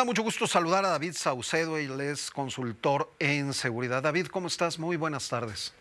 da mucho gusto saludar a David Saucedo, él es consultor en seguridad. David, ¿cómo estás? Muy buenas tardes.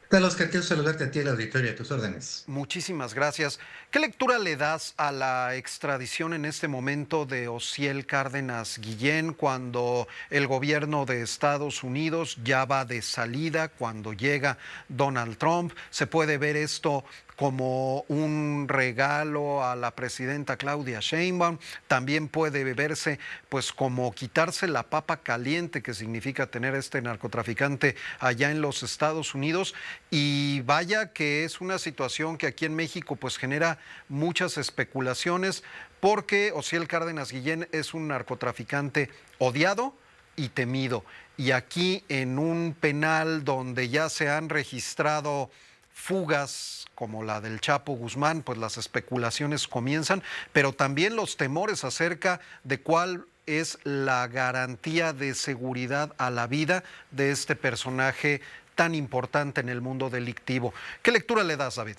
¿Qué tal, Oscar? Quiero saludarte a ti, al auditorio, a tus órdenes. Muchísimas gracias. ¿Qué lectura le das a la extradición en este momento de Osiel Cárdenas Guillén cuando el gobierno de Estados Unidos ya va de salida, cuando llega Donald Trump? ¿Se puede ver esto como un regalo a la presidenta Claudia Sheinbaum? También puede verse pues como quitarse la papa caliente que significa tener este narcotraficante allá en los Estados Unidos. Y vaya que es una situación que aquí en México pues genera muchas especulaciones, porque Osiel Cárdenas Guillén es un narcotraficante odiado y temido. Y aquí en un penal donde ya se han registrado fugas como la del Chapo Guzmán, pues las especulaciones comienzan, pero también los temores acerca de cuál es la garantía de seguridad a la vida de este personaje tan importante en el mundo delictivo. ¿Qué lectura le das, David?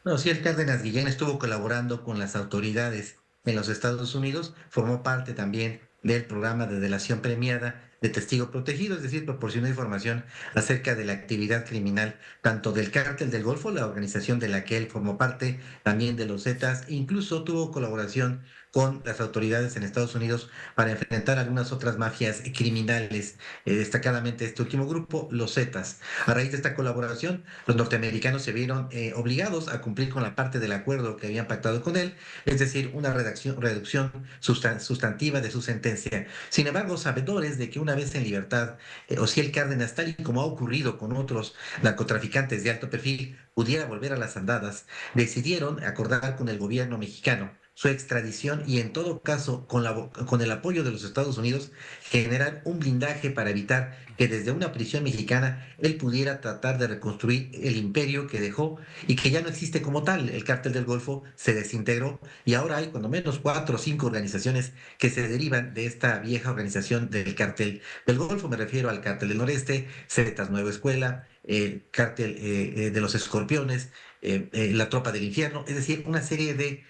Bueno, sí, el Cárdenas Guillén estuvo colaborando con las autoridades en los Estados Unidos, formó parte también del programa de delación premiada de testigo protegido, es decir, proporcionó información acerca de la actividad criminal, tanto del Cártel del Golfo, la organización de la que él formó parte, también de los Zetas, incluso tuvo colaboración con las autoridades en Estados Unidos para enfrentar algunas otras mafias criminales, destacadamente este último grupo, los Zetas. A raíz de esta colaboración, los norteamericanos se vieron obligados a cumplir con la parte del acuerdo que habían pactado con él, es decir, una reducción sustantiva de su sentencia. Sin embargo, sabedores de que una vez en libertad, Osiel Cárdenas, tal y como ha ocurrido con otros narcotraficantes de alto perfil, pudiera volver a las andadas, decidieron acordar con el gobierno mexicano su extradición y en todo caso con el apoyo de los Estados Unidos generar un blindaje para evitar que desde una prisión mexicana él pudiera tratar de reconstruir el imperio que dejó y que ya no existe como tal. El Cártel del Golfo se desintegró y ahora hay cuando menos 4 o 5 organizaciones que se derivan de esta vieja organización del Cártel del Golfo. Me refiero al Cártel del Noreste, Zetas Nueva Escuela, el Cártel de los Escorpiones, la Tropa del Infierno, es decir, una serie de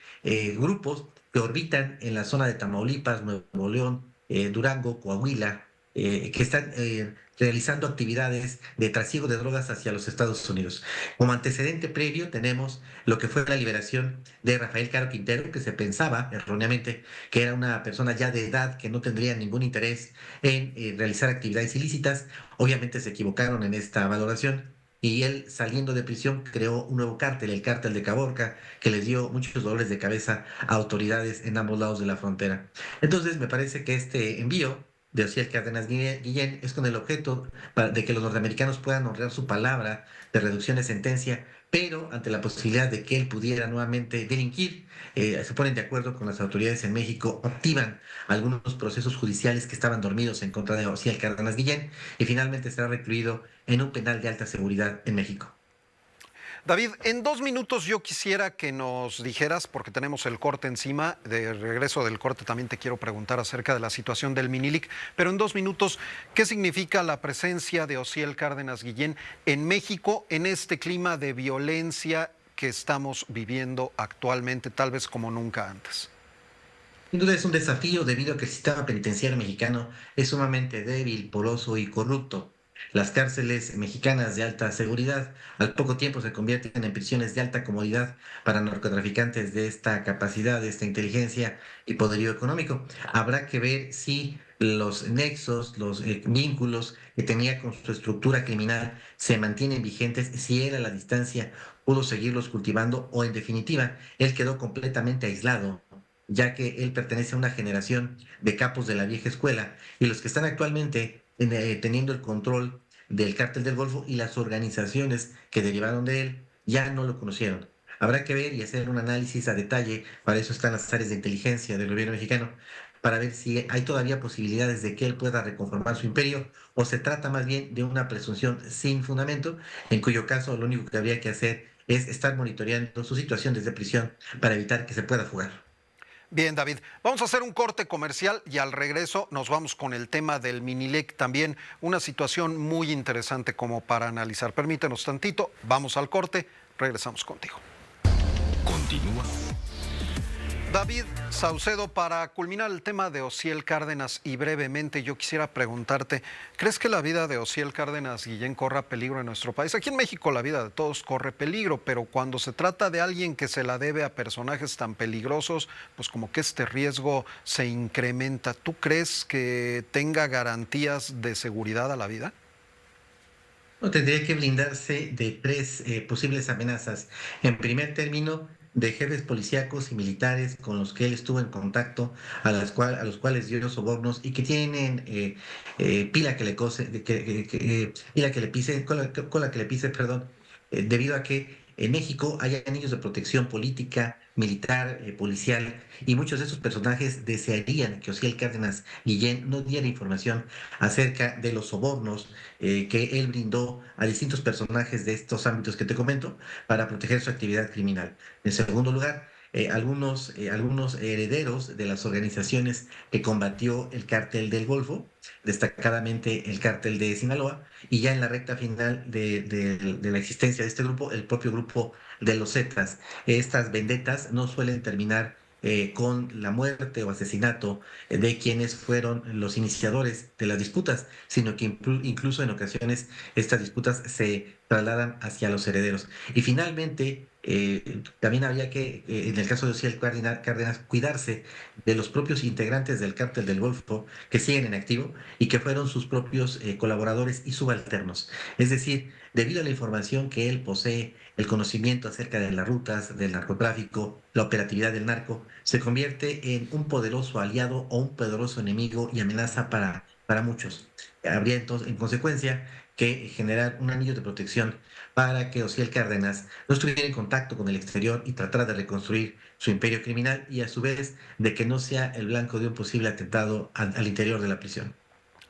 grupos que orbitan en la zona de Tamaulipas, Nuevo León, Durango, Coahuila, que están realizando actividades de trasiego de drogas hacia los Estados Unidos. Como antecedente previo tenemos lo que fue la liberación de Rafael Caro Quintero, que se pensaba erróneamente que era una persona ya de edad que no tendría ningún interés en realizar actividades ilícitas. Obviamente se equivocaron en esta valoración y él, saliendo de prisión, creó un nuevo cártel, el cártel de Caborca, que les dio muchos dolores de cabeza a autoridades en ambos lados de la frontera. Entonces, me parece que este envío de Osiel Cárdenas Guillén es con el objeto de que los norteamericanos puedan honrar su palabra de reducción de sentencia, pero ante la posibilidad de que él pudiera nuevamente delinquir, se ponen de acuerdo con las autoridades en México, activan algunos procesos judiciales que estaban dormidos en contra de Osiel Cárdenas Guillén y finalmente será recluido en un penal de alta seguridad en México. David, en 2 minutos yo quisiera que nos dijeras, porque tenemos el corte encima, de regreso del corte también te quiero preguntar acerca de la situación del Minilic, pero en 2 minutos, ¿qué significa la presencia de Osiel Cárdenas Guillén en México en este clima de violencia que estamos viviendo actualmente, tal vez como nunca antes? Sin duda es un desafío debido a que el sistema penitenciario mexicano es sumamente débil, poroso y corrupto. Las cárceles mexicanas de alta seguridad al poco tiempo se convierten en prisiones de alta comodidad para narcotraficantes de esta capacidad, de esta inteligencia y poderío económico. Habrá que ver si los nexos, los vínculos que tenía con su estructura criminal se mantienen vigentes, si él a la distancia pudo seguirlos cultivando o en definitiva él quedó completamente aislado, ya que él pertenece a una generación de capos de la vieja escuela y los que están actualmente teniendo el control del Cártel del Golfo y las organizaciones que derivaron de él ya no lo conocieron. Habrá que ver y hacer un análisis a detalle, para eso están las áreas de inteligencia del gobierno mexicano, para ver si hay todavía posibilidades de que él pueda reconformar su imperio o se trata más bien de una presunción sin fundamento, en cuyo caso lo único que habría que hacer es estar monitoreando su situación desde prisión para evitar que se pueda fugar. Bien, David, vamos a hacer un corte comercial y al regreso nos vamos con el tema del Minilec, también una situación muy interesante como para analizar. Permítenos tantito, vamos al corte, regresamos contigo. Continúa David Saucedo, para culminar el tema de Osiel Cárdenas y brevemente yo quisiera preguntarte, ¿crees que la vida de Osiel Cárdenas Guillén corra peligro en nuestro país? Aquí en México la vida de todos corre peligro, pero cuando se trata de alguien que se la debe a personajes tan peligrosos, pues como que este riesgo se incrementa. ¿Tú crees que tenga garantías de seguridad a la vida? No, tendría que blindarse de tres posibles amenazas. En primer término, de jefes policíacos y militares con los que él estuvo en contacto, a los cuales dio sobornos y que tienen pila que le cose, pila que le pise, cola que le pise, perdón, debido a que en México hay anillos de protección política, militar, policial, y muchos de esos personajes desearían que Osiel Cárdenas Guillén no diera información acerca de los sobornos que él brindó a distintos personajes de estos ámbitos que te comento para proteger su actividad criminal. En segundo lugar, algunos herederos de las organizaciones que combatió el cártel del Golfo, destacadamente el cártel de Sinaloa, y ya en la recta final de la existencia de este grupo, el propio grupo de los Zetas. Estas vendetas no suelen terminar con la muerte o asesinato de quienes fueron los iniciadores de las disputas, sino que incluso en ocasiones estas disputas se trasladan hacia los herederos. Y finalmente, también había que, en el caso de Osiel Cárdenas, cuidarse de los propios integrantes del cártel del Golfo que siguen en activo y que fueron sus propios colaboradores y subalternos. Es decir, debido a la información que él posee, el conocimiento acerca de las rutas del narcotráfico, la operatividad del narco, se convierte en un poderoso aliado o un poderoso enemigo y amenaza para muchos. Habría entonces, en consecuencia, que generar un anillo de protección para que Osiel Cárdenas no estuviera en contacto con el exterior y tratara de reconstruir su imperio criminal y a su vez de que no sea el blanco de un posible atentado al interior de la prisión.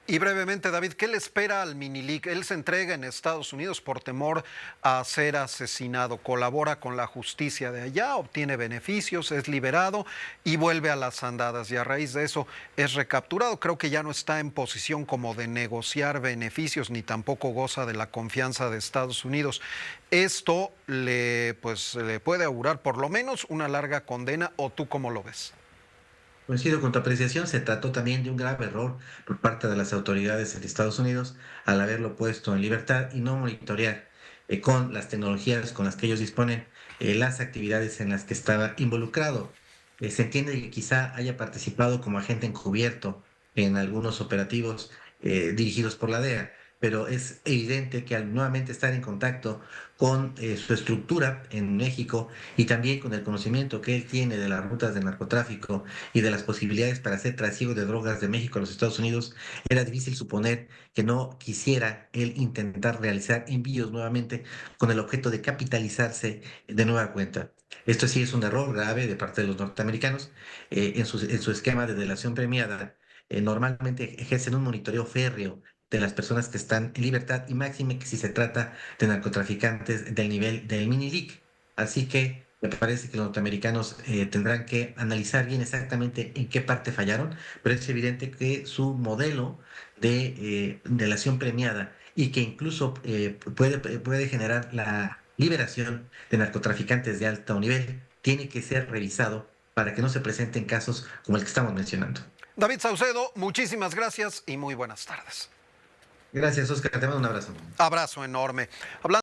Y brevemente, David, ¿qué le espera al Minilic? Él se entrega en Estados Unidos por temor a ser asesinado, colabora con la justicia de allá, obtiene beneficios, es liberado y vuelve a las andadas. Y a raíz de eso es recapturado. Creo que ya no está en posición como de negociar beneficios ni tampoco goza de la confianza de Estados Unidos. Esto le puede augurar por lo menos una larga condena, ¿o tú cómo lo ves? Coincido con tu apreciación, se trató también de un grave error por parte de las autoridades de Estados Unidos al haberlo puesto en libertad y no monitorear con las tecnologías con las que ellos disponen las actividades en las que estaba involucrado. Se entiende que quizá haya participado como agente encubierto en algunos operativos dirigidos por la DEA, pero es evidente que al nuevamente estar en contacto con su estructura en México y también con el conocimiento que él tiene de las rutas de narcotráfico y de las posibilidades para hacer trasiego de drogas de México a los Estados Unidos, era difícil suponer que no quisiera él intentar realizar envíos nuevamente con el objeto de capitalizarse de nueva cuenta. Esto sí es un error grave de parte de los norteamericanos. En su esquema de delación premiada, normalmente ejercen un monitoreo férreo de las personas que están en libertad y máxime que si se trata de narcotraficantes del nivel del mini-league. Así que me parece que los norteamericanos tendrán que analizar bien exactamente en qué parte fallaron, pero es evidente que su modelo de delación premiada y que incluso puede generar la liberación de narcotraficantes de alto nivel tiene que ser revisado para que no se presenten casos como el que estamos mencionando. David Saucedo, muchísimas gracias y muy buenas tardes. Gracias, Oscar. Te mando un abrazo. Abrazo enorme. Hablando